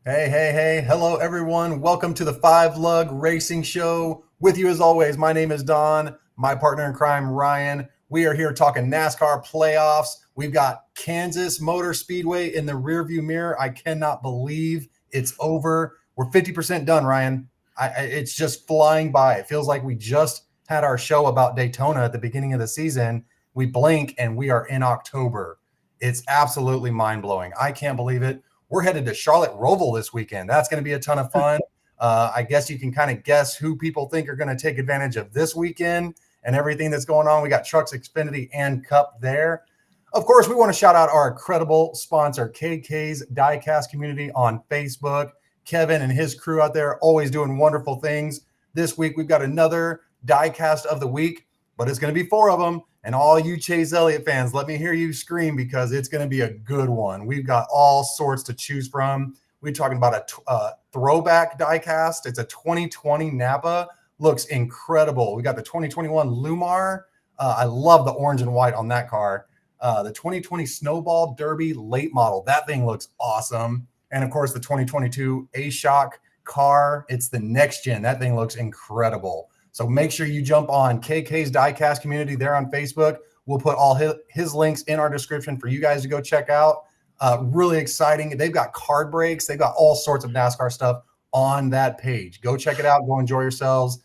Hey. Hello, everyone. Welcome to the Five Lug Racing Show. With you, as always, my name is Don, my partner in crime, Ryan. We are here talking NASCAR playoffs. We've got Kansas Motor Speedway in the rearview mirror. I cannot believe it's over. We're 50% done, Ryan. It's just flying by. It feels like we just had our show about Daytona at the beginning of the season. We blink and we are in October. It's absolutely mind blowing. I can't believe it. We're headed to Charlotte Roval this weekend. That's going to be a ton of fun. I guess you can kind of guess who people think are going to take advantage of this weekend and everything that's going on. We got Trucks, Xfinity, and Cup there. Of course, we want to shout out our incredible sponsor, KK's Diecast Community on Facebook. Kevin and his crew out there always doing wonderful things. This week, we've got another Diecast of the week, but it's going to be 4 of them. And all you Chase Elliott fans, let me hear you scream because it's going to be a good one. We've got all sorts to choose from. We're talking about a throwback diecast. It's a 2020 Napa. Looks incredible. We got the 2021 Lumar. I love the orange and white on that car. The 2020 Snowball Derby late model. That thing looks awesome. And, of course, the 2022 A-Shock car. It's the next gen. That thing looks incredible. So make sure you jump on KK's Diecast Community there on Facebook. We'll put all his links in our description for you guys to go check out. Really exciting. They've got card breaks. They've got all sorts of NASCAR stuff on that page. Go check it out. Go enjoy yourselves.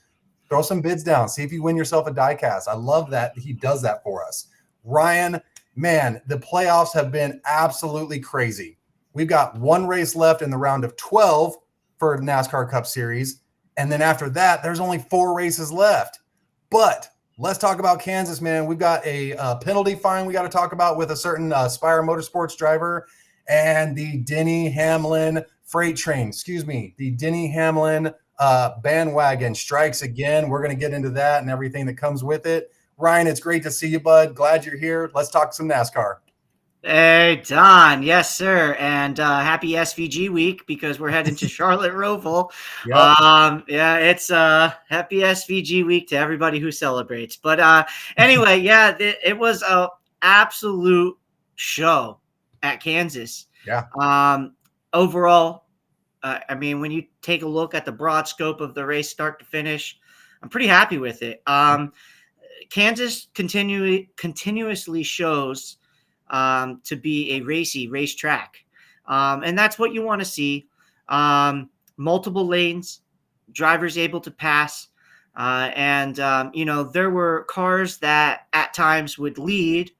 Throw some bids down. See if you win yourself a diecast. I love that he does that for us. Ryan, man, the playoffs have been absolutely crazy. We've got one race left in the round of 12 for NASCAR Cup Series. And then after that, there's only 4 races left. But let's talk about Kansas, man. We've got a penalty fine we got to talk about with a certain Spire Motorsports driver and the Denny Hamlin freight train. The Denny Hamlin bandwagon strikes again. We're going to get into that and everything that comes with it. Ryan, it's great to see you, bud. Glad you're here. Let's talk some NASCAR. Hey, Don. Yes, sir. And happy SVG week because we're heading to Charlotte Roval. Yep. Yeah, it's happy SVG week to everybody who celebrates. But anyway, yeah, it was a absolute show at Kansas. Yeah. Overall, I mean, when you take a look at the broad scope of the race, start to finish, I'm pretty happy with it. Kansas continuously shows to be a racy racetrack. And that's what you want to see. Multiple lanes, drivers able to pass. There were cars that at times would lead,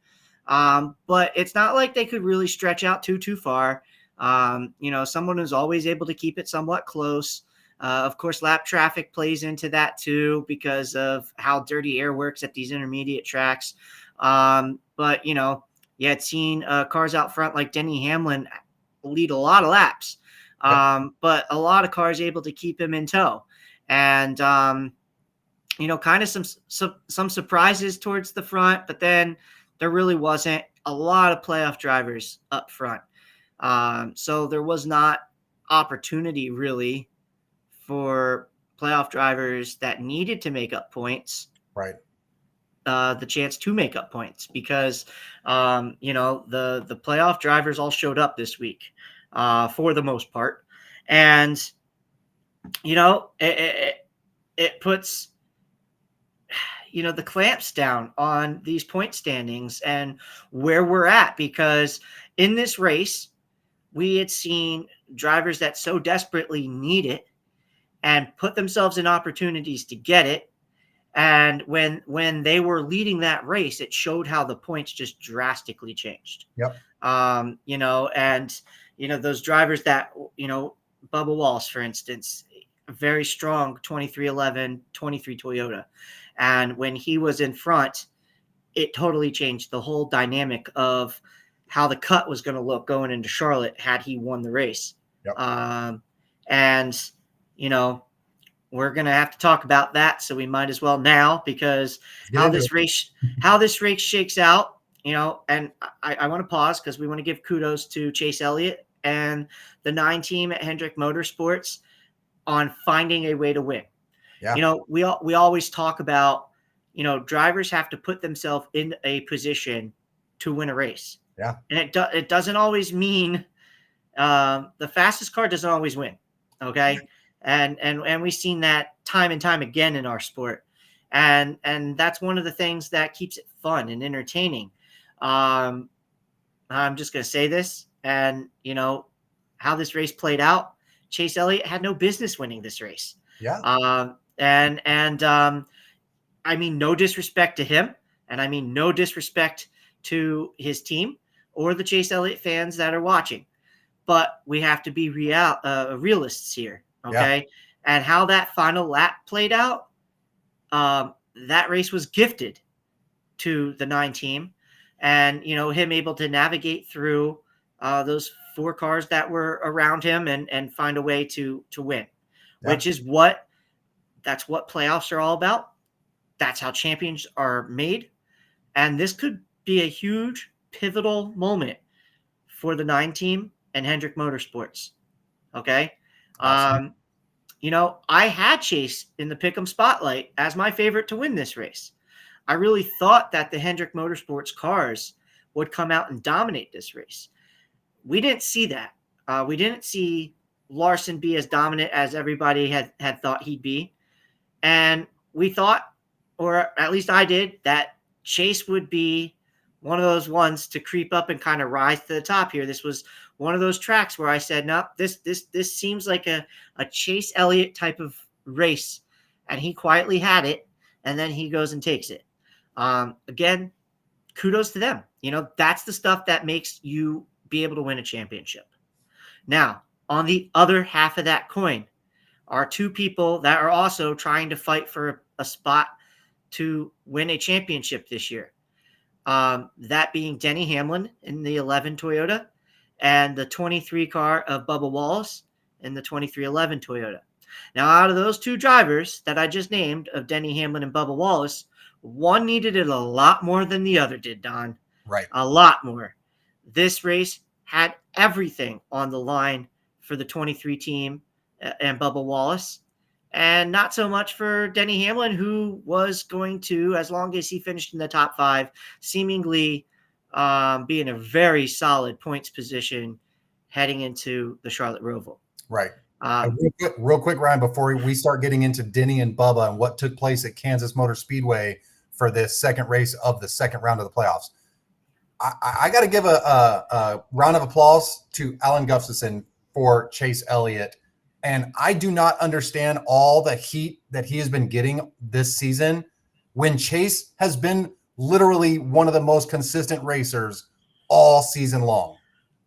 but it's not like they could really stretch out too far. Someone who's always able to keep it somewhat close. Of course, lap traffic plays into that too because of how dirty air works at these intermediate tracks. You had seen cars out front like Denny Hamlin lead a lot of laps, but a lot of cars able to keep him in tow. And, kind of some surprises towards the front, but then there really wasn't a lot of playoff drivers up front. So there was not opportunity really for playoff drivers that needed to make up points. Right. The chance to make up points because, the playoff drivers all showed up this week for the most part. And, it puts, the clamps down on these point standings and where we're at, because in this race, we had seen drivers that so desperately need it and put themselves in opportunities to get it. And when they were leading that race, it showed how the points just drastically changed. Yep. Those drivers that, Bubba Wallace, for instance, very strong 2311, 23 Toyota. And when he was in front, it totally changed the whole dynamic of how the cut was going to look going into Charlotte had he won the race. Yep. We're going to have to talk about that. So we might as well now, because how this race shakes out, and I want to pause because we want to give kudos to Chase Elliott and the 9 team at Hendrick Motorsports on finding a way to win. Yeah. We always talk about, drivers have to put themselves in a position to win a race. Yeah. And it doesn't always mean the fastest car doesn't always win. Okay. And we've seen that time and time again in our sport. And that's one of the things that keeps it fun and entertaining. I'm just going to say this, and how this race played out. Chase Elliott had no business winning this race. Yeah. I mean, no disrespect to him, and I mean no disrespect to his team or the Chase Elliott fans that are watching. But we have to be realists here, okay? Yeah. And how that final lap played out, that race was gifted to the 9 team, and him able to navigate through those 4 cars that were around him and find a way to win, which is that's what playoffs are all about. That's how champions are made. And this could be a huge pivotal moment for the 9 team and Hendrick Motorsports. Okay. I had Chase in the Pick'em spotlight as my favorite to win this race. I really thought that the Hendrick Motorsports cars would come out and dominate this race. We didn't see that. We didn't see Larson be as dominant as everybody had thought he'd be. And we thought, or at least I did, that Chase would be one of those ones to creep up and kind of rise to the top here. This was one of those tracks where I said, no, this seems like a Chase Elliott type of race. And he quietly had it, and then he goes and takes it. Again, kudos to them. That's the stuff that makes you be able to win a championship. Now, on the other half of that coin are 2 people that are also trying to fight for a spot to win a championship this year. That being Denny Hamlin in the 11 Toyota and the 23 car of Bubba Wallace in the 2311 Toyota. Now, out of those 2 drivers that I just named, of Denny Hamlin and Bubba Wallace, one needed it a lot more than the other did, Don. Right. A lot more. This race had everything on the line for the 23 team and Bubba Wallace, and not so much for Denny Hamlin, who was going to, as long as he finished in the top 5, seemingly be in a very solid points position heading into the Charlotte Roval. Right. Real quick, Ryan, before we start getting into Denny and Bubba and what took place at Kansas Motor Speedway for this second race of the second round of the playoffs, I got to give a round of applause to Alan Gustafson for Chase Elliott. And I do not understand all the heat that he has been getting this season when Chase has been literally one of the most consistent racers all season long.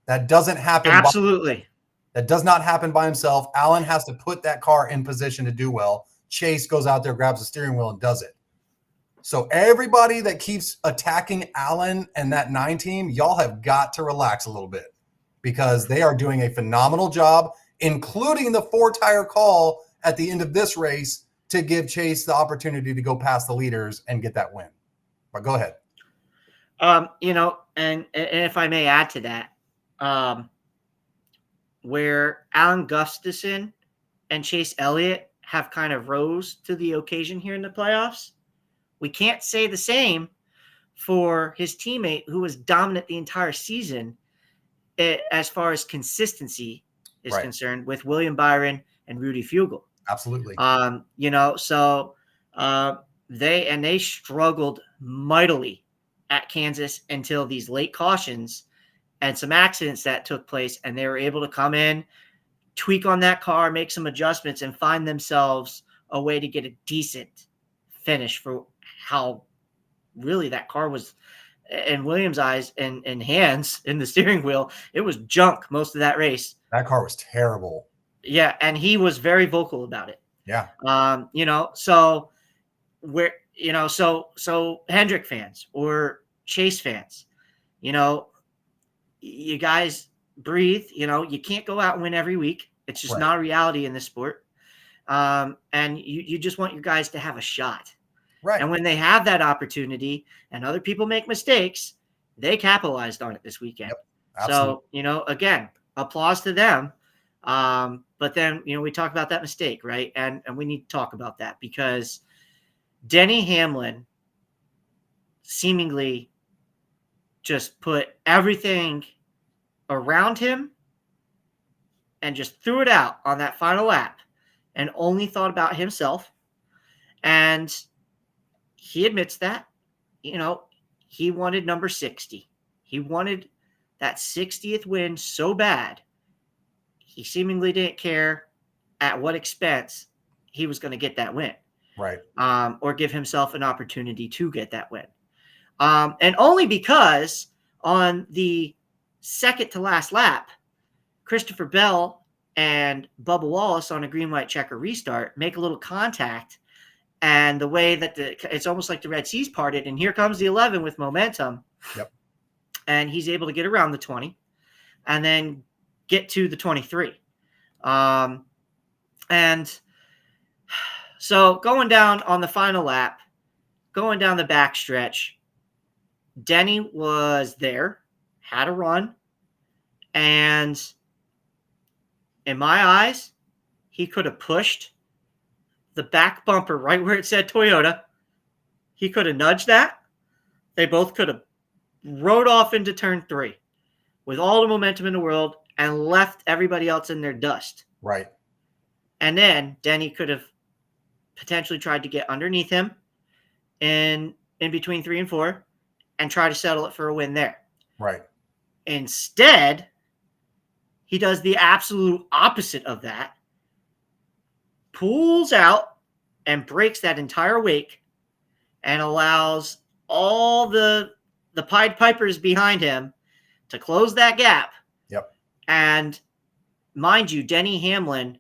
That doesn't happen. Absolutely. That does not happen by himself. Alan has to put that car in position to do well. Chase goes out there, grabs the steering wheel, and does it. So everybody that keeps attacking Alan and that 9 team, y'all have got to relax a little bit, because they are doing a phenomenal job, including the 4-tire call at the end of this race to give Chase the opportunity to go past the leaders and get that win. But go ahead. And if I may add to that, where Alan Gustafson and Chase Elliott have kind of rose to the occasion here in the playoffs, we can't say the same for his teammate, who was dominant the entire season as far as consistency is concerned, with William Byron and Rudy Fugle. Absolutely. They struggled mightily at Kansas until these late cautions and some accidents that took place, and they were able to come in, tweak on that car, make some adjustments, and find themselves a way to get a decent finish for how really that car was, in Williams' eyes and hands, in the steering wheel. It was junk most of that race. That car was terrible. Yeah, and he was very vocal about it. Yeah. So Hendrick fans or Chase fans, you guys breathe. You can't go out and win every week. It's just not a reality in this sport. And you just want your guys to have a shot. Right. And when they have that opportunity and other people make mistakes, they capitalized on it this weekend. Yep, so, again, applause to them. But then, we talk about that mistake, right? And we need to talk about that, because Denny Hamlin seemingly just put everything around him and just threw it out on that final lap and only thought about himself. And he admits that, he wanted number 60. He wanted that 60th win so bad. He seemingly didn't care at what expense he was going to get that win. Right. Or give himself an opportunity to get that win. And only because on the second to last lap, Christopher Bell and Bubba Wallace on a green, white checker restart make a little contact. And the way that it's almost like the Red Sea's parted, and here comes the 11 with momentum. Yep. And he's able to get around the 20 and then get to the 23. And so going down on the final lap, going down the backstretch, Denny was there, had a run, and in my eyes, he could have pushed the back bumper right where it said Toyota. He could have nudged that. They both could have rode off into turn 3 with all the momentum in the world and left everybody else in their dust. Right. And then Denny could have potentially tried to get underneath him in between 3 and 4 and try to settle it for a win there. Right. Instead, he does the absolute opposite of that, pulls out and breaks that entire wake and allows all the Pied Pipers behind him to close that gap. Yep. And mind you, Denny Hamlin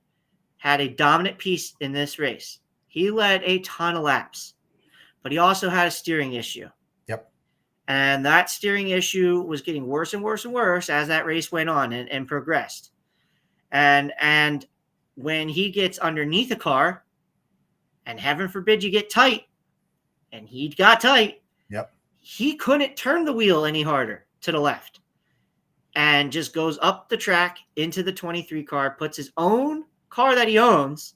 had a dominant piece in this race. He led a ton of laps, but he also had a steering issue. Yep. And that steering issue was getting worse and worse and worse as that race went on and progressed. And when he gets underneath a car, and heaven forbid you get tight, and he got tight, yep, he couldn't turn the wheel any harder to the left and just goes up the track into the 23 car, puts his own car that he owns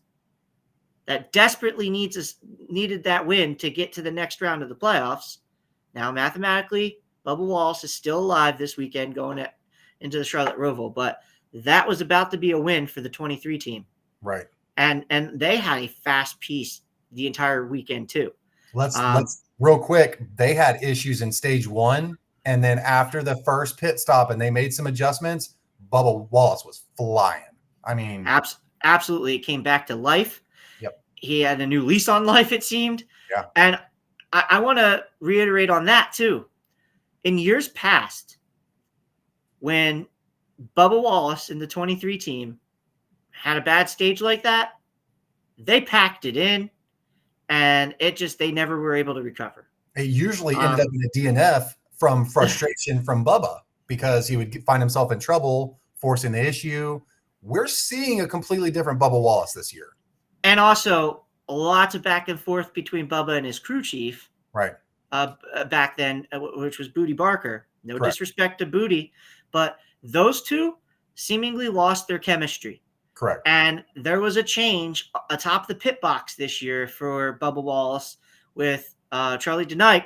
that desperately needed that win to get to the next round of the playoffs. Now, mathematically, Bubba Wallace is still alive this weekend going into the Charlotte Roval, but that was about to be a win for the 23 team. Right. And they had a fast piece the entire weekend too. Let's real quick. They had issues in stage 1, and then after the first pit stop and they made some adjustments, Bubba Wallace was flying. I mean, absolutely, it came back to life. Yep. He had a new lease on life, it seemed. Yeah. And I want to reiterate on that too. In years past, when Bubba Wallace and the 23 team had a bad stage like that, they packed it in, and they never were able to recover. It usually ended up in a DNF from frustration from Bubba because he would find himself in trouble, forcing the issue. We're seeing a completely different Bubba Wallace this year. And also lots of back and forth between Bubba and his crew chief. Right. Back then, which was Booty Barker. No Correct. Disrespect to Booty, but those two seemingly lost their chemistry. Correct. And there was a change atop the pit box this year for Bubba Wallace with Charlie Denny,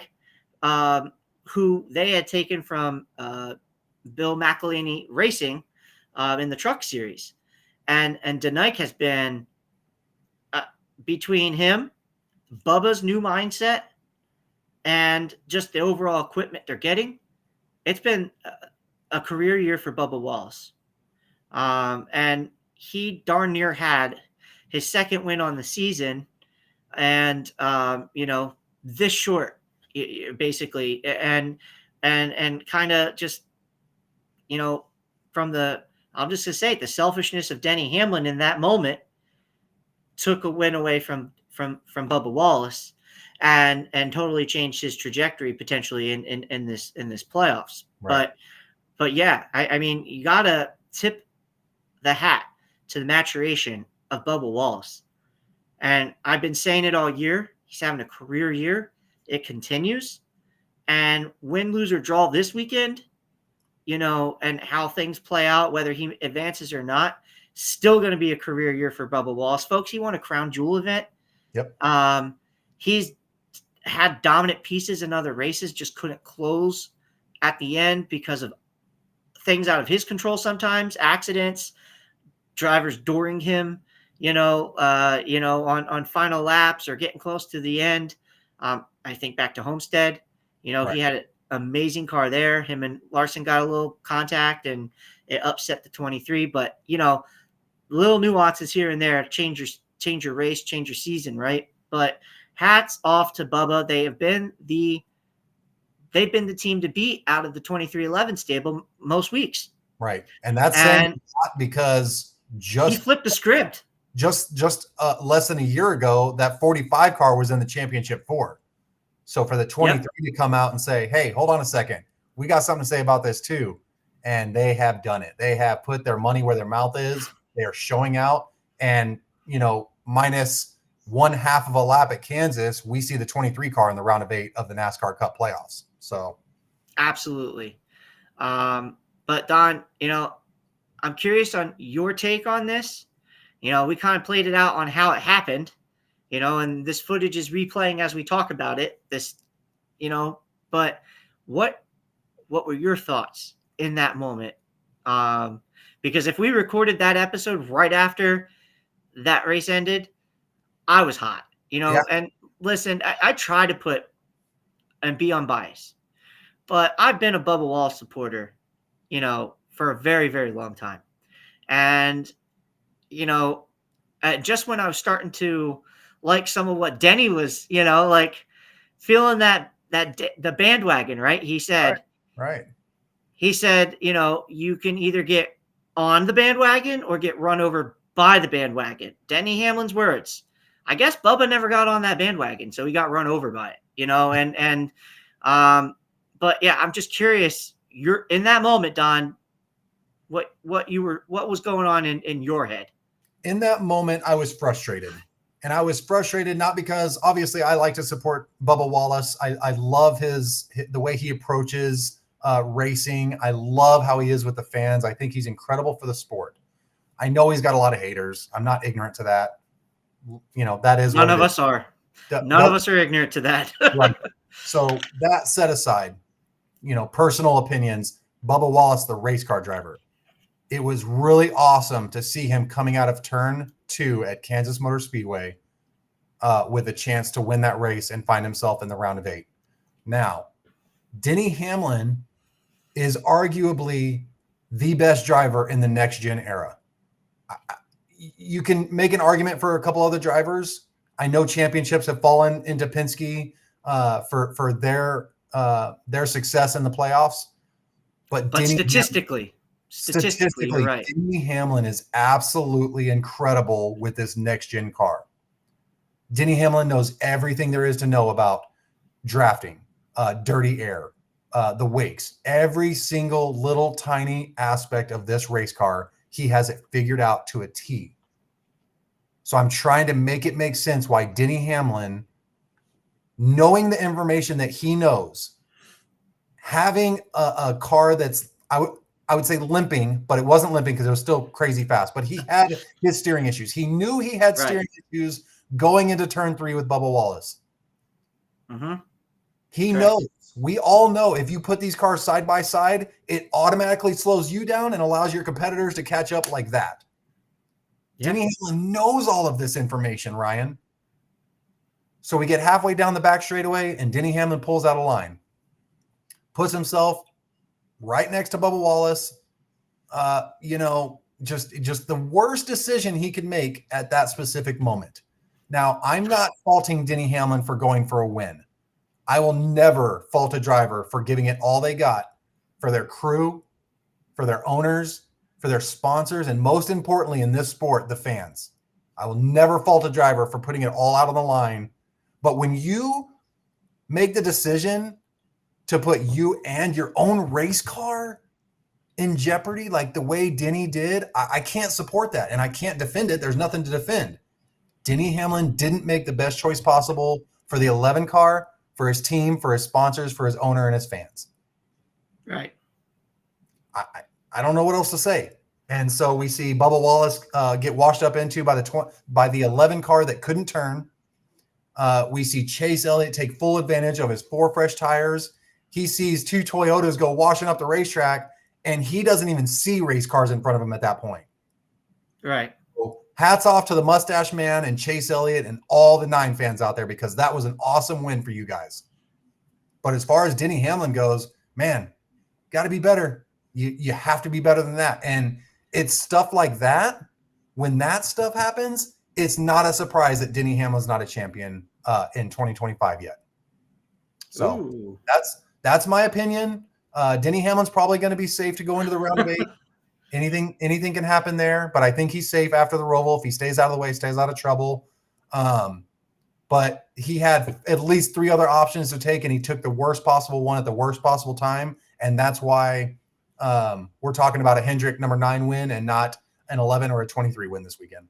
who they had taken from Bill McElhaney Racing in the Truck Series. And Denny has been, between him, Bubba's new mindset, and just the overall equipment they're getting, it's been a career year for Bubba Wallace. And he darn near had his second win on the season, and this short, basically, and kind of just, from I'll just say it, the selfishness of Denny Hamlin in that moment took a win away from Bubba Wallace, and totally changed his trajectory potentially in this playoffs. Right. But yeah, I mean, you gotta tip the hat to the maturation of Bubba Wallace. And I've been saying it all year. He's having a career year. It continues. And win, lose, or draw this weekend, and how things play out, whether he advances or not, still going to be a career year for Bubba Wallace. Folks, he won a Crown Jewel event. Yep. He's had dominant pieces in other races, just couldn't close at the end because of things out of his control sometimes, accidents, drivers during him, on final laps or getting close to the end. I think back to Homestead, Right. he had an amazing car there. Him and Larson got a little contact and it upset the 23, but little nuances here and there change your race, change your season, right? But hats off to Bubba. They've been the team to beat out of the 2311 stable most weeks. Right. And that's saying a lot because he flipped the script. Just less than a year ago, that 45 car was in the championship 4. So for the 23 to come out and say, hey, hold on a second, we got something to say about this too. And they have done it. They have put their money where their mouth is. They are showing out. And, minus 1/2 of a lap at Kansas, we see the 23 car in the round of 8 of the NASCAR Cup playoffs. So absolutely. But Don, I'm curious on your take on this. We kind of played it out on how it happened, and this footage is replaying as we talk about it. But what were your thoughts in that moment? Because if we recorded that episode right after that race ended, I was hot, and listen, I try to put and be unbiased, but I've been a Bubba Wallace supporter, for a very, very long time. And, just when I was starting to like some of what Denny was, feeling that the bandwagon, right? He said, right. He said, you can either get on the bandwagon or get run over by the bandwagon. Denny Hamlin's words. I guess Bubba never got on that bandwagon, so he got run over by it, but yeah, I'm just curious. You're in that moment, Don. What was going on in your head? In that moment, I was frustrated. And I was frustrated not because obviously I like to support Bubba Wallace. I love the way he approaches racing. I love how he is with the fans. I think he's incredible for the sport. I know he's got a lot of haters. I'm not ignorant to that. That is none of us are. None of us are ignorant to that. Right. So that set aside, personal opinions, Bubba Wallace, the race car driver. It was really awesome to see him coming out of turn 2 at Kansas Motor Speedway with a chance to win that race and find himself in the round of 8. Now, Denny Hamlin is arguably the best driver in the next gen era. You can make an argument for a couple other drivers. I know championships have fallen into Penske for their success in the playoffs, but statistically, you're right. Denny Hamlin is absolutely incredible with this next gen car. Denny Hamlin knows everything there is to know about drafting, dirty air, the wakes, every single little tiny aspect of this race car. He has it figured out to a T. So I'm trying to make it make sense why Denny Hamlin, knowing the information that he knows, having a car that's, I would say limping, but it wasn't limping because it was still crazy fast, but he had his steering issues. He knew he had steering issues going into turn 3 with Bubba Wallace. Mm-hmm. He knows. We all know if you put these cars side by side, it automatically slows you down and allows your competitors to catch up like that. Yeah. Denny Hamlin knows all of this information, Ryan. So we get halfway down the back straightaway, and Denny Hamlin pulls out a line, puts himself right next to Bubba Wallace. Just the worst decision he could make at that specific moment. Now, I'm not faulting Denny Hamlin for going for a win. I will never fault a driver for giving it all they got for their crew, for their owners, for their sponsors, and most importantly in this sport, the fans. I will never fault a driver for putting it all out on the line. But when you make the decision to put you and your own race car in jeopardy like the way Denny did, I can't support that, and I can't defend it. There's nothing to defend. Denny Hamlin didn't make the best choice possible for the 11 car, for his team, for his sponsors, for his owner, and his fans. Right. I don't know what else to say. And so we see Bubba Wallace get washed up into by the 11 car that couldn't turn. We see Chase Elliott take full advantage of his 4 fresh tires. He sees 2 Toyotas go washing up the racetrack, and he doesn't even see race cars in front of him at that point. Right. So hats off to the Mustache Man and Chase Elliott and all the 9 fans out there, because that was an awesome win for you guys. But as far as Denny Hamlin goes, man, got to be better. You have to be better than that. And it's stuff like that. When that stuff happens, it's not a surprise that Denny Hamlin's not a champion in 2025 yet. So Ooh. that's my opinion. Denny Hamlin's probably going to be safe to go into the round of 8. Anything can happen there, but I think he's safe after the Roval if he stays out of the way, stays out of trouble. But he had at least 3 other options to take, and he took the worst possible one at the worst possible time, and that's why we're talking about a Hendrick number 9 win and not an 11 or a 23 win this weekend.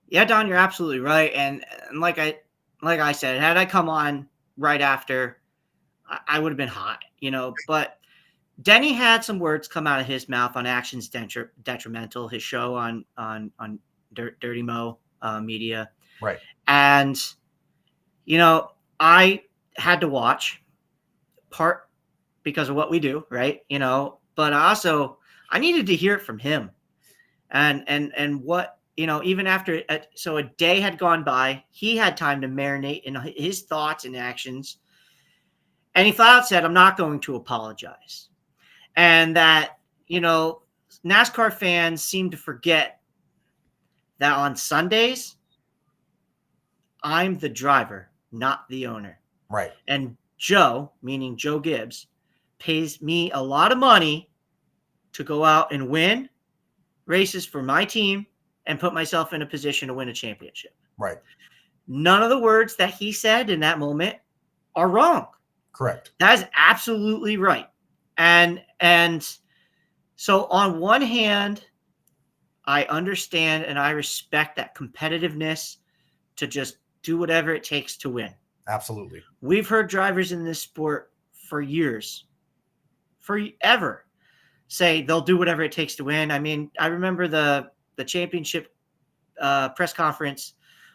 Yeah, Don, you're absolutely right. And like I said, had I come on right after, I would have been hot, but Denny had some words come out of his mouth on actions detrimental, his show on Dirty Mo Media. Right. And, I had to watch part because of what we do, right? But I needed to hear it from him and what, even after, so a day had gone by, he had time to marinate in his thoughts and actions. And he flat out said, I'm not going to apologize. And that, NASCAR fans seem to forget that on Sundays, I'm the driver, not the owner. Right. And Joe, meaning Joe Gibbs, pays me a lot of money to go out and win races for my team and put myself in a position to win a championship. Right. None of the words that he said in that moment are wrong. Correct. That is absolutely right. And so on one hand, I understand and I respect that competitiveness to just do whatever it takes to win. Absolutely. We've heard drivers in this sport for years, forever, say they'll do whatever it takes to win. I mean, I remember the championship press conference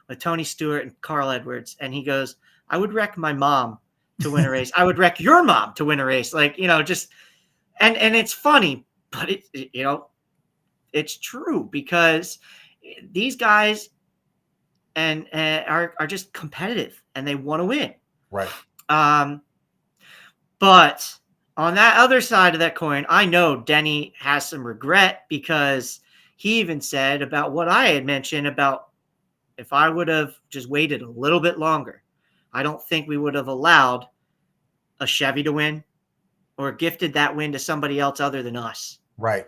with Tony Stewart and Carl Edwards, and he goes, I would wreck my mom to win a race. I would wreck your mom to win a race. Like, just, and it's funny, but it's true because these guys are just competitive and they want to win. Right. But on that other side of that coin, I know Denny has some regret because he even said about what I had mentioned about if I would have just waited a little bit longer, I don't think we would have allowed a Chevy to win or gifted that win to somebody else other than us. Right.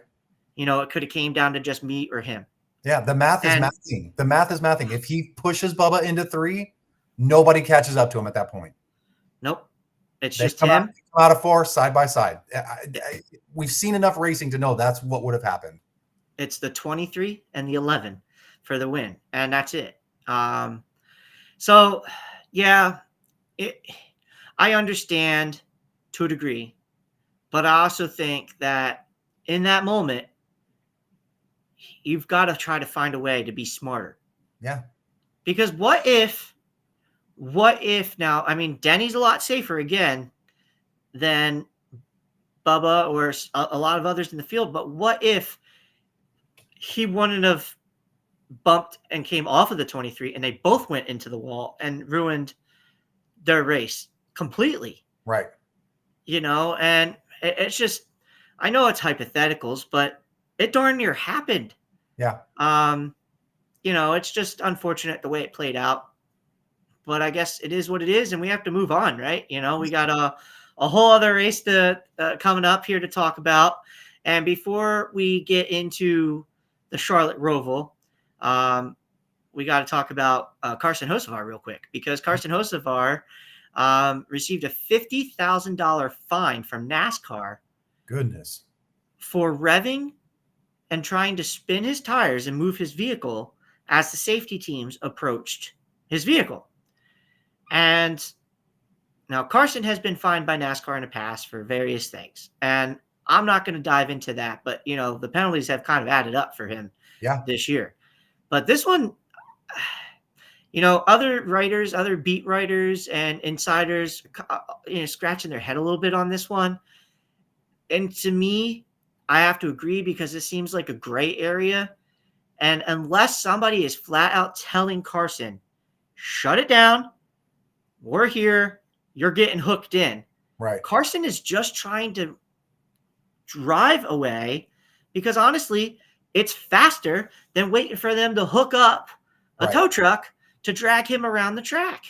It could have came down to just me or him. Yeah, the math is mathing. The math is mathing. If he pushes Bubba into 3, nobody catches up to him at that point. Nope. It's They just come him. out of 4 side by side. We've seen enough racing to know that's what would have happened. It's the 23 and the 11 for the win, and that's it. So, yeah, I understand to a degree, but I also think that in that moment, you've got to try to find a way to be smarter. Yeah. Because what if now, I mean, Denny's a lot safer again than Bubba or a lot of others in the field, but what if he wouldn't have bumped and came off of the 23 and they both went into the wall and ruined their race completely? Right. And it's just, I know it's hypotheticals, but it darn near happened. Yeah. It's just unfortunate the way it played out, but I guess it is what it is and we have to move on, right? We got a whole other race coming up here to talk about. And before we get into the Charlotte Roval, we got to talk about Carson Hocevar real quick, because Carson Hocevar received a $50,000 fine from NASCAR. Goodness. For revving and trying to spin his tires and move his vehicle as the safety teams approached his vehicle. And now Carson has been fined by NASCAR in the past for various things. And I'm not going to dive into that, but the penalties have kind of added up for him this year. But this one, other writers, other beat writers and insiders, scratching their head a little bit on this one. And to me, I have to agree because it seems like a gray area. And unless somebody is flat out telling Carson, shut it down, we're here, you're getting hooked in. Right. Carson is just trying to drive away because honestly, it's faster than waiting for them to hook up a tow truck to drag him around the track.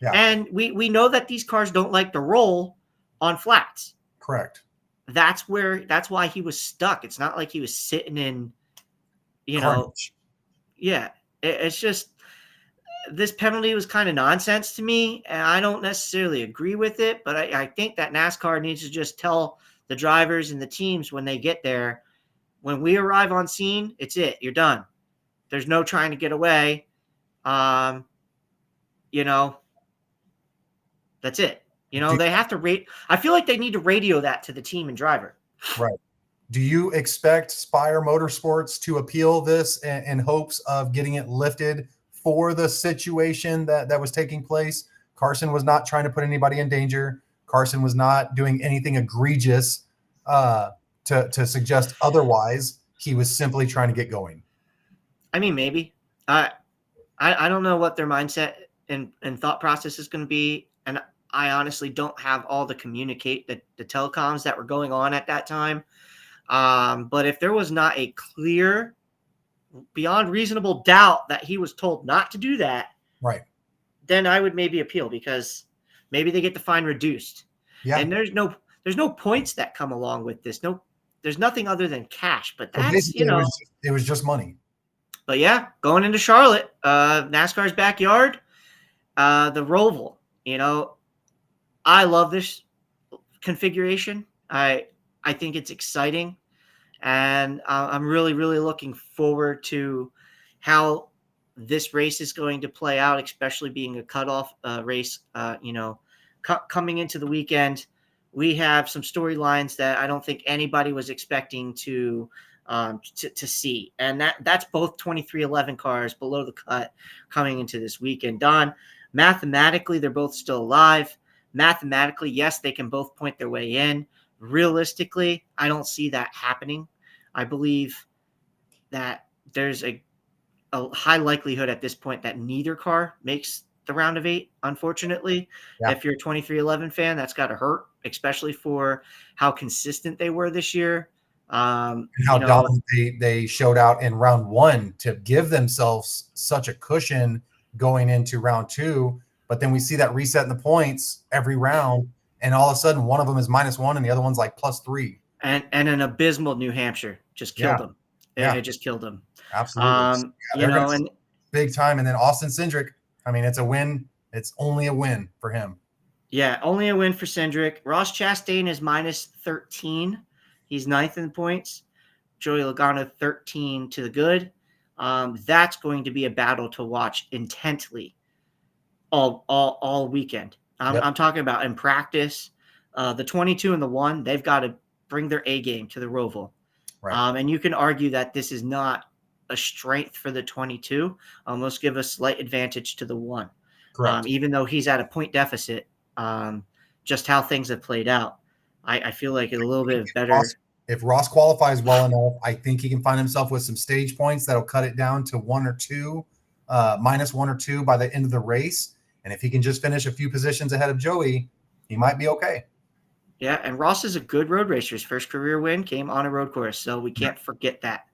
Yeah. And we know that these cars don't like to roll on flats. Correct. That's why he was stuck. It's not like he was sitting in, Carnage. It's just this penalty was kind of nonsense to me, and I don't necessarily agree with it, but I think that NASCAR needs to just tell the drivers and the teams when they get there, when we arrive on scene, it's it. You're done. There's no trying to get away. That's it. They have to rate. I feel like they need to radio that to the team and driver. Right. Do you expect Spire Motorsports to appeal this in hopes of getting it lifted for the situation that was taking place? Carson was not trying to put anybody in danger. Carson was not doing anything egregious to suggest otherwise. He was simply trying to get going. I mean, maybe. I don't know what their mindset and thought process is going to be, and I honestly don't have all the telecoms that were going on at that time. But if there was not a clear, beyond reasonable doubt that he was told not to do that, right, then I would maybe appeal because maybe they get the fine reduced. Yeah. And there's no points that come along with this. No, there's nothing other than cash. But that's it was just money. But yeah, going into Charlotte, NASCAR's backyard, the Roval. I love this configuration. I think it's exciting, and I'm really, really looking forward to how this race is going to play out, especially being a cutoff race. Coming into the weekend, we have some storylines that I don't think anybody was expecting to see, and that's both 2311 cars below the cut coming into this weekend. Don, mathematically, they're both still alive. Mathematically, yes, they can both point their way in. Realistically, I don't see that happening. I believe that there's a high likelihood at this point that neither car makes the round of 8, unfortunately. Yeah. If you're a 2311 fan, that's got to hurt, especially for how consistent they were this year. And how dominant they showed out in round 1 to give themselves such a cushion going into round 2. But then we see that reset in the points every round, and all of a sudden one of them is -1 and the other one's like +3. And an abysmal New Hampshire just killed them. It just killed them. Absolutely. And big time. And then Austin Cindric, I mean, it's a win. It's only a win for him. Yeah, only a win for Cindric. Ross Chastain is -13. He's 9th in points. Joey Logano 13 to the good. That's going to be a battle to watch intently all weekend. I'm talking about in practice. The 22 and the 1, they've got to bring their A game to the Roval. Right. And you can argue that this is not a strength for the 22. Let's give a slight advantage to the 1. Correct. Even though he's at a point deficit, just how things have played out. I feel like it's a little bit better. If Ross qualifies well enough, I think he can find himself with some stage points that'll cut it down to -1 or -2 by the end of the race. And if he can just finish a few positions ahead of Joey, he might be okay. Yeah, and Ross is a good road racer. His first career win came on a road course, so we can't forget that.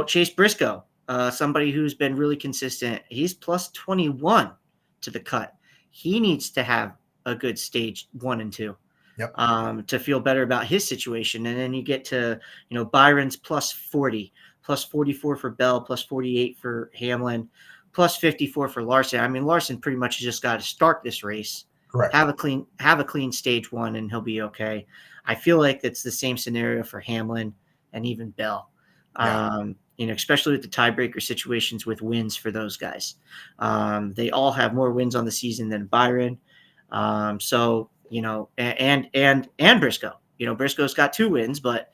Chase Briscoe, somebody who's been really consistent. He's +21 to the cut. He needs to have a good stage 1 and 2 to feel better about his situation. And then you get to, Byron's +40, +44 for Bell, +48 for Hamlin, +54 for Larson. I mean, Larson pretty much just got to start this race. Correct. Have a clean stage 1 and he'll be okay. I feel like it's the same scenario for Hamlin and even Bell. Especially with the tiebreaker situations with wins for those guys. They all have more wins on the season than Byron. And Briscoe. Briscoe's got 2 wins, but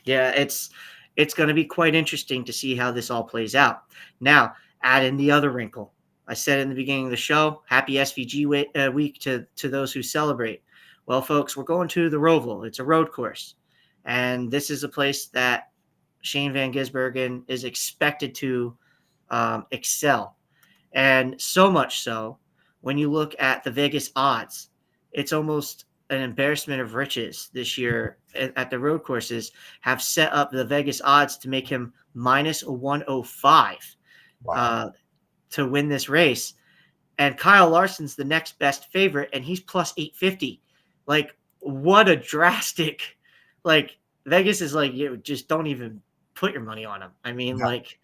it's going to be quite interesting to see how this all plays out. Now, add in the other wrinkle. I said in the beginning of the show, happy SVG week to those who celebrate. Well, folks, we're going to the Roval. It's a road course. And this is a place that Shane Van Gisbergen is expected to excel. And so much so, when you look at the Vegas odds, it's almost an embarrassment of riches this year at the road courses have set up the Vegas odds to make him minus 105 to win this race. And Kyle Larson's the next best favorite, and he's plus 850. Like, what a drastic, like, Vegas is like, you just don't even put your money on him. I mean, like,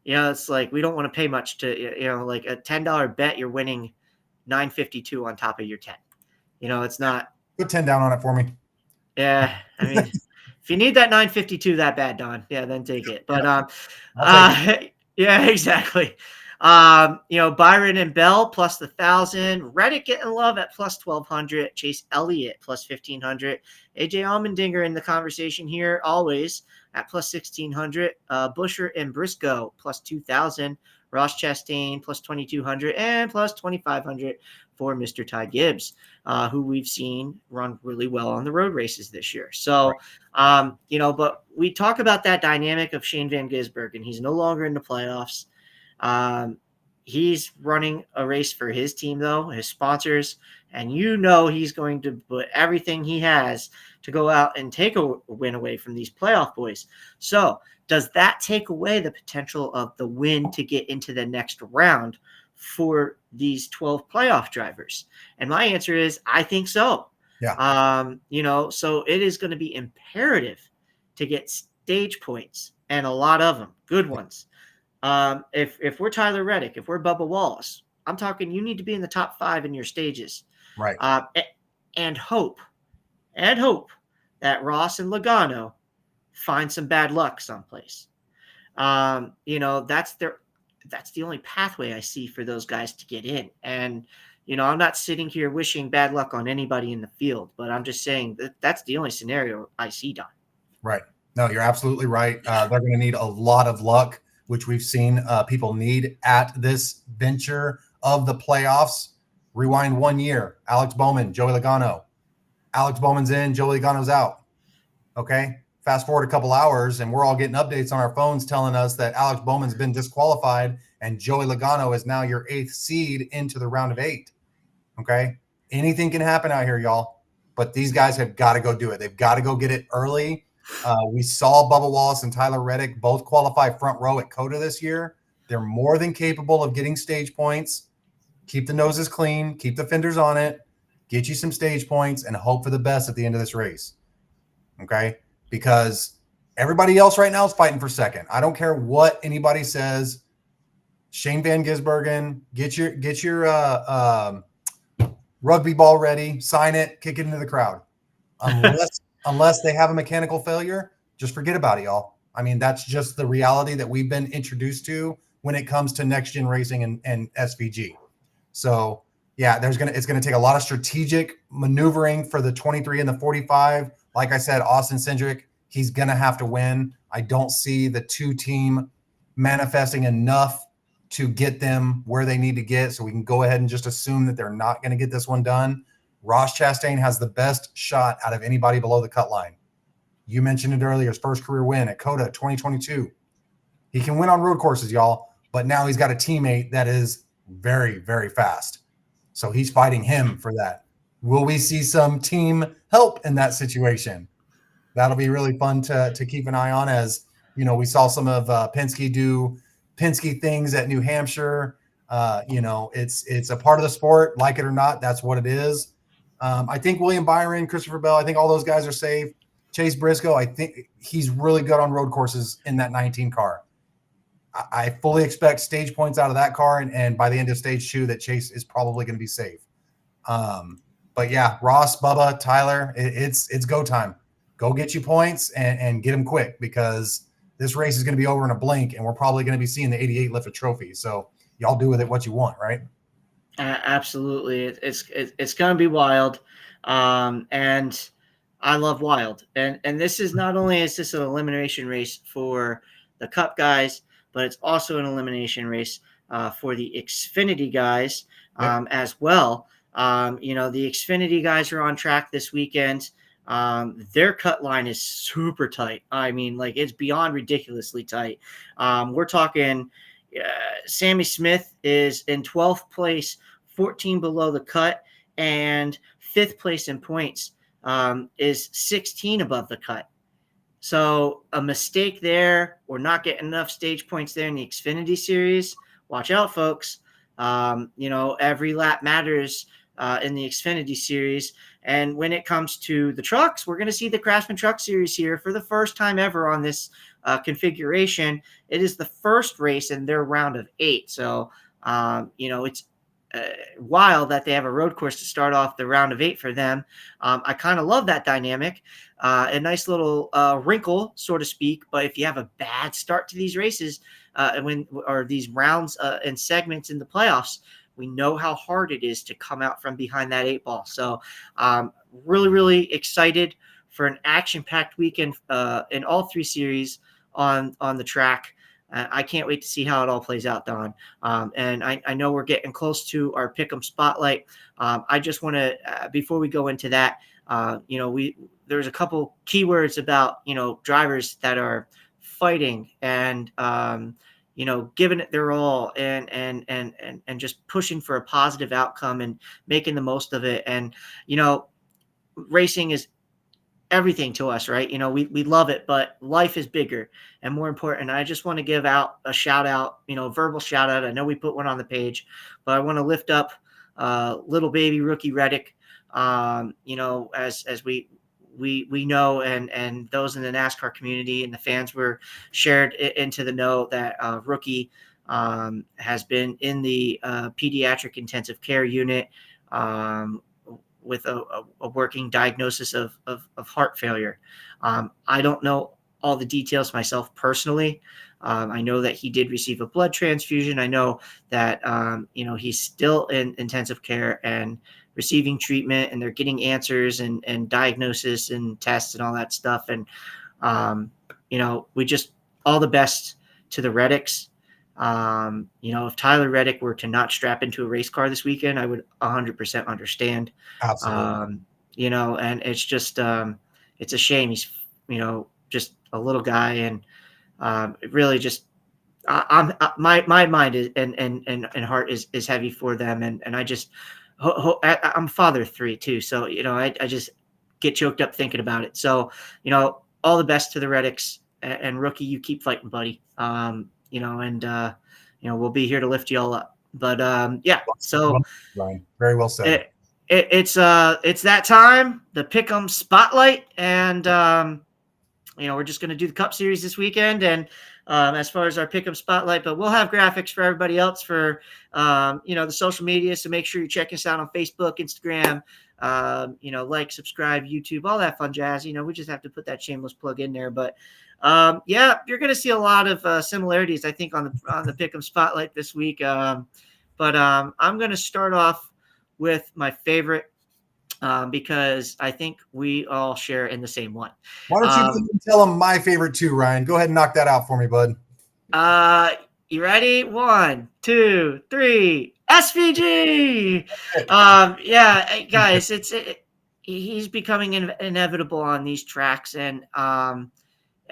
it's like, we don't want to pay much to, like a $10 bet, you're winning 952 on top of your 10. It's not. Put 10 down on it for me. Yeah. I mean, if you need that 952 that bad, Don, then take it. But, yeah, exactly. Byron and Bell plus 1,000. Reddick getting love at plus 1,200. Chase Elliott plus 1,500. AJ Allmendinger in the conversation here always at plus 1,600. Busher and Briscoe plus 2,000. Ross Chastain plus 2,200 and plus 2,500 for Mr. Ty Gibbs, who we've seen run really well on the road races this year. So, but we talk about that dynamic of Shane Van Gisbergen. He's no longer in the playoffs. He's running a race for his team, though, his sponsors, and he's going to put everything he has to go out and take a win away from these playoff boys. So does that take away the potential of the win to get into the next round for these 12 playoff drivers? And my answer is, I think so. Yeah. So it is going to be imperative to get stage points, and a lot of them, good ones. If we're Tyler Reddick, if we're Bubba Wallace, I'm talking, you need to be in the top 5 in your stages. Right. And hope that Ross and Logano find some bad luck someplace. That's the only pathway I see for those guys to get in. And, I'm not sitting here wishing bad luck on anybody in the field, but I'm just saying that's the only scenario I see, Don. Right. No, you're absolutely right. They're going to need a lot of luck, which we've seen people need at this venture of the playoffs. Rewind 1 year, Alex Bowman, Joey Logano. Alex Bowman's in, Joey Logano's out. Okay. Fast forward a couple hours, and we're all getting updates on our phones telling us that Alex Bowman's been disqualified, and Joey Logano is now your 8th seed into the round of 8. Okay. Anything can happen out here, y'all. But these guys have got to go do it. They've got to go get it early. We saw Bubba Wallace and Tyler Reddick both qualify front row at COTA this year. They're more than capable of getting stage points. Keep the noses clean. Keep the fenders on it. Get you some stage points and hope for the best at the end of this race. Okay? Because everybody else right now is fighting for second. I don't care what anybody says. Shane Van Gisbergen, get your rugby ball ready, sign it, kick it into the crowd. Unless they have a mechanical failure, just forget about it, y'all. I mean, that's just the reality that we've been introduced to when it comes to next gen racing and SVG. So yeah, it's gonna take a lot of strategic maneuvering for the 23 and the 45. Like I said, Austin Cindric, he's gonna have to win. I don't see the 2 team manifesting enough to get them where they need to get. So we can go ahead and just assume that they're not going to get this one done. Ross Chastain has the best shot out of anybody below the cut line. You mentioned it earlier, his first career win at COTA 2022. He can win on road courses, y'all, but now he's got a teammate that is very, very fast. So he's fighting him for that. Will we see some team help in that situation? That'll be really fun to keep an eye on, as, we saw some of Penske do Penske things at New Hampshire. It's a part of the sport, like it or not. That's what it is. I think William Byron, Christopher Bell, I think all those guys are safe. Chase Briscoe, I think he's really good on road courses in that 19 car. I fully expect stage points out of that car, and by the end of stage 2, that Chase is probably going to be safe. But yeah, Ross, Bubba, Tyler, it's go time. Go get you points and get them quick, because this race is going to be over in a blink, and we're probably going to be seeing the 88 lift a trophy. So y'all do with it what you want, right? Absolutely. It's going to be wild. And I love wild. And this is not only is this an elimination race for the Cup guys, but it's also an elimination race for the Xfinity guys as well. The Xfinity guys are on track this weekend. Their cut line is super tight. I mean, like, it's beyond ridiculously tight. We're talking Sammy Smith is in 12th place, 14 below the cut, and 5th place in points is 16 above the cut. So a mistake there, or not getting enough stage points there in the Xfinity series. Watch out, folks. Every lap matters in the Xfinity series. And when it comes to the trucks, we're going to see the Craftsman Truck Series here for the first time ever on this configuration. It is the first race in their round of 8. So, it's wild that they have a road course to start off the round of 8 for them. I kind of love that dynamic. A nice little wrinkle, so to speak. But if you have a bad start to these races or these rounds and segments in the playoffs, we know how hard it is to come out from behind that 8 ball. So really, really excited for an action-packed weekend in all 3 series on the track. I can't wait to see how it all plays out, Don. And I know we're getting close to our Pick'em Spotlight. I just want to, before we go into that, there's a couple keywords about, drivers that are fighting and, giving it their all and just pushing for a positive outcome and making the most of it. And, racing is everything to us, right? We love it, but life is bigger and more important. I just want to give out a shout out, verbal shout out. I know we put one on the page, but I want to lift up little baby rookie Reddick. As we know, and those in the NASCAR community and the fans were shared into the know that rookie has been in the pediatric intensive care unit with a working diagnosis of heart failure. I don't know all the details myself personally. I know that he did receive a blood transfusion. I know that, he's still in intensive care and receiving treatment, and they're getting answers and diagnosis and tests and all that stuff. And, we just all the best to the Reddicks. If Tyler Reddick were to not strap into a race car this weekend, I would 100% understand. Absolutely. And it's just, it's a shame. He's, just a little guy, and it really just, my mind is and heart is heavy for them, and I just, I'm a father of 3 too, so I just get choked up thinking about it. So all the best to the Reddicks, and rookie, you keep fighting, buddy. We'll be here to lift you all up. But so Ryan, very well said. It's that time, the Pick'em Spotlight, and we're just going to do the Cup Series this weekend, and as far as our Pick'em Spotlight, but we'll have graphics for everybody else for the social media. So make sure you check us out on Facebook, Instagram, like, subscribe, YouTube, all that fun jazz. We just have to put that shameless plug in there. But you're going to see a lot of similarities, I think, on the Pick'em Spotlight this week. But I'm going to start off with my favorite, because I think we all share in the same one. Why don't you tell them my favorite too, Ryan? Go ahead and knock that out for me, bud. You ready? 1, 2, 3. SVG. Guys, he's becoming inevitable on these tracks, and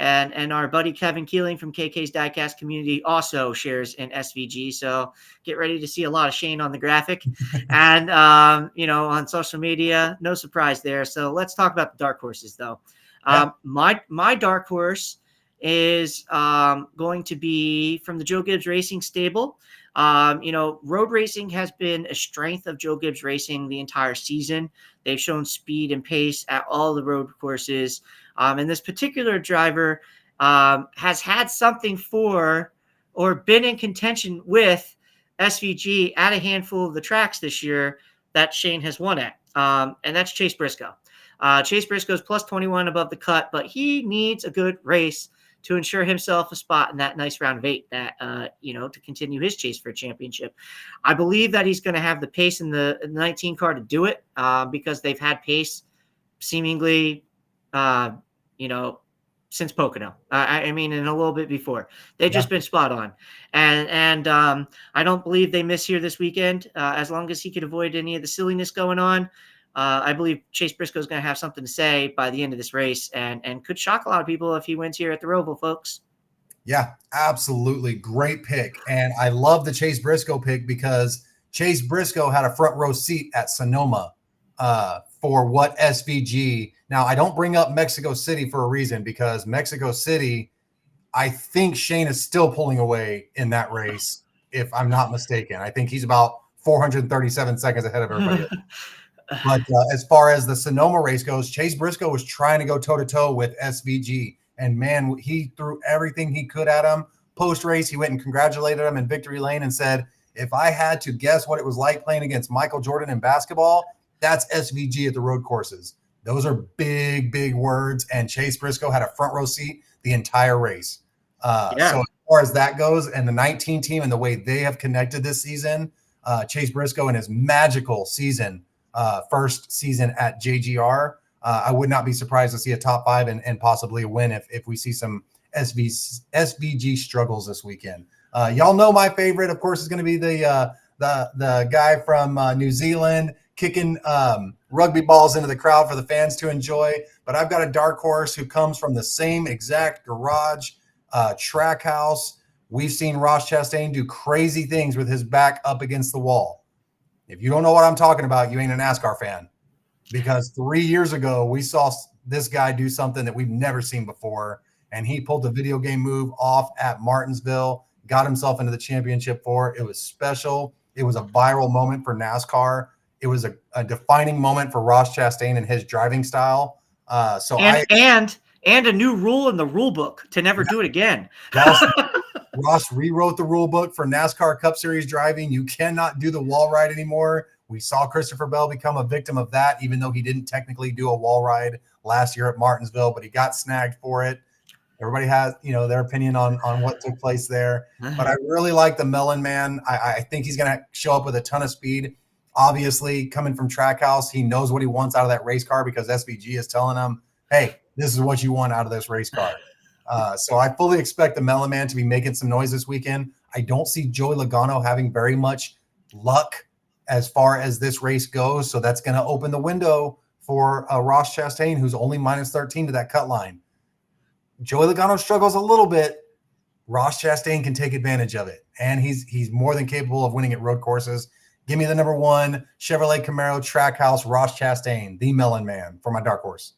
our buddy Kevin Keeling from KK's Diecast community also shares in SVG. So get ready to see a lot of Shane on the graphic and, on social media. No surprise there. So let's talk about the dark horses, though. Yeah. My dark horse is going to be from the Joe Gibbs Racing stable. Road racing has been a strength of Joe Gibbs Racing the entire season. They've shown speed and pace at all the road courses. And this particular driver has had something for or been in contention with SVG at a handful of the tracks this year that Shane has won at. And that's Chase Briscoe. Chase Briscoe is plus 21 above the cut, but he needs a good race to ensure himself a spot in that nice round of 8 that, to continue his chase for a championship. I believe that he's going to have the pace in the 19 car to do it, because they've had pace seemingly, since Pocono. I mean, and a little bit before. They've Yeah. just been spot on. And I don't believe they miss here this weekend. As long as he could avoid any of the silliness going on, I believe Chase Briscoe is going to have something to say by the end of this race and could shock a lot of people if he wins here at the Roval, folks. Yeah, absolutely. Great pick. And I love the Chase Briscoe pick because Chase Briscoe had a front row seat at Sonoma for what SVG. Now, I don't bring up Mexico City for a reason because Mexico City, I think Shane is still pulling away in that race, if I'm not mistaken. I think he's about 437 seconds ahead of everybody else. But as far as the Sonoma race goes, Chase Briscoe was trying to go toe-to-toe with SVG. And, man, he threw everything he could at him. Post-race, he went and congratulated him in victory lane and said, if I had to guess what it was like playing against Michael Jordan in basketball, that's SVG at the road courses. Those are big, big words. And Chase Briscoe had a front row seat the entire race. So as far as that goes, and the 19 team and the way they have connected this season, Chase Briscoe in his magical season, first season at JGR, I would not be surprised to see a top 5 and possibly a win if we see some SVG struggles this weekend. Y'all know my favorite, of course, is going to be the guy from New Zealand kicking rugby balls into the crowd for the fans to enjoy. But I've got a dark horse who comes from the same exact garage track house. We've seen Ross Chastain do crazy things with his back up against the wall. If you don't know what I'm talking about, you ain't a NASCAR fan. Because 3 years ago, we saw this guy do something that we've never seen before. And he pulled the video game move off at Martinsville, got himself into the championship for it. It was special. It was a viral moment for NASCAR. It was a defining moment for Ross Chastain and his driving style. And a new rule in the rule book to never do it again. Ross rewrote the rule book for NASCAR Cup Series driving. You cannot do the wall ride anymore. We saw Christopher Bell become a victim of that, even though he didn't technically do a wall ride last year at Martinsville, but he got snagged for it. Everybody has, their opinion on what took place there. But I really like the Melon Man. I think he's going to show up with a ton of speed. Obviously, coming from Trackhouse, he knows what he wants out of that race car because SVG is telling him, hey, this is what you want out of this race car. So I fully expect the Melon Man to be making some noise this weekend. I don't see Joey Logano having very much luck as far as this race goes. So that's going to open the window for Ross Chastain, who's only minus 13 to that cut line. Joey Logano struggles a little bit. Ross Chastain can take advantage of it. And he's more than capable of winning at road courses. Give me the number 1 Chevrolet Camaro Trackhouse Ross Chastain, the Melon Man, for my dark horse.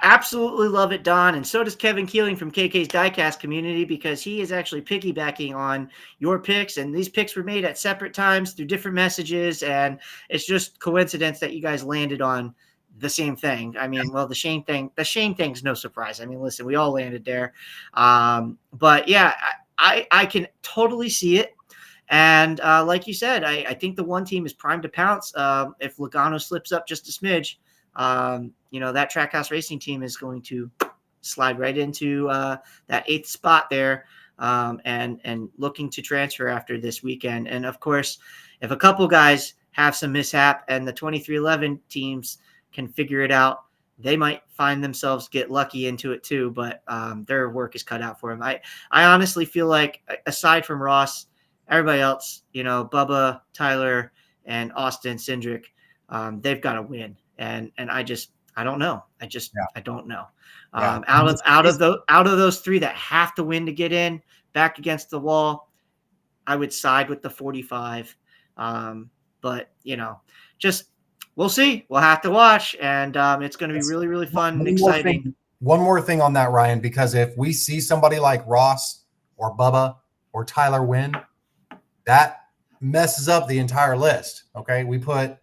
Absolutely love it, Don. And so does Kevin Keeling from KK's Diecast community because he is actually piggybacking on your picks. And these picks were made at separate times through different messages. And it's just coincidence that you guys landed on the same thing. I mean, well, the Shane thing's no surprise. I mean, listen, we all landed there. But yeah, I can totally see it. And like you said, I think the one team is primed to pounce if Logano slips up just a smidge. That Trackhouse Racing team is going to slide right into that 8th spot there and looking to transfer after this weekend. And, of course, if a couple guys have some mishap and the 2311 teams can figure it out, they might find themselves get lucky into it too, but their work is cut out for them. I honestly feel like, aside from Ross, everybody else, Bubba, Tyler, and Austin Cindric, they've got to win. And I don't know. I don't know. Out of those 3 that have to win to get in back against the wall, I would side with the 45. But just we'll see. We'll have to watch, and it's going to be really, really fun and exciting. One more thing on that, Ryan, because if we see somebody like Ross or Bubba or Tyler win, that messes up the entire list. Okay, we put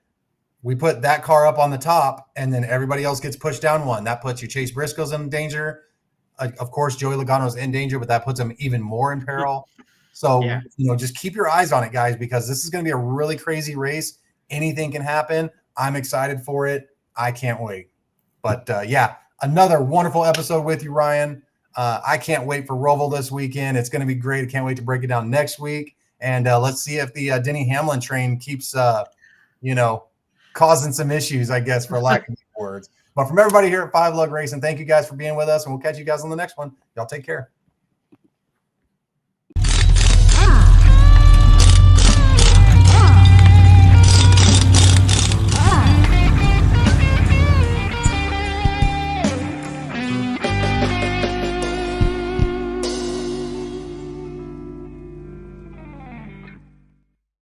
that car up on the top, and then everybody else gets pushed down one. That puts you Chase Briscoe's in danger. Of course, Joey Logano's in danger, but that puts him even more in peril. So, just keep your eyes on it, guys, because this is going to be a really crazy race. Anything can happen. I'm excited for it. I can't wait. But, another wonderful episode with you, Ryan. I can't wait for Roval this weekend. It's going to be great. I can't wait to break it down next week. And let's see if the Denny Hamlin train keeps, causing some issues, I guess, for lack of words. But from everybody here at Five Lug Racing, thank you guys for being with us, and we'll catch you guys on the next one. Y'all take care.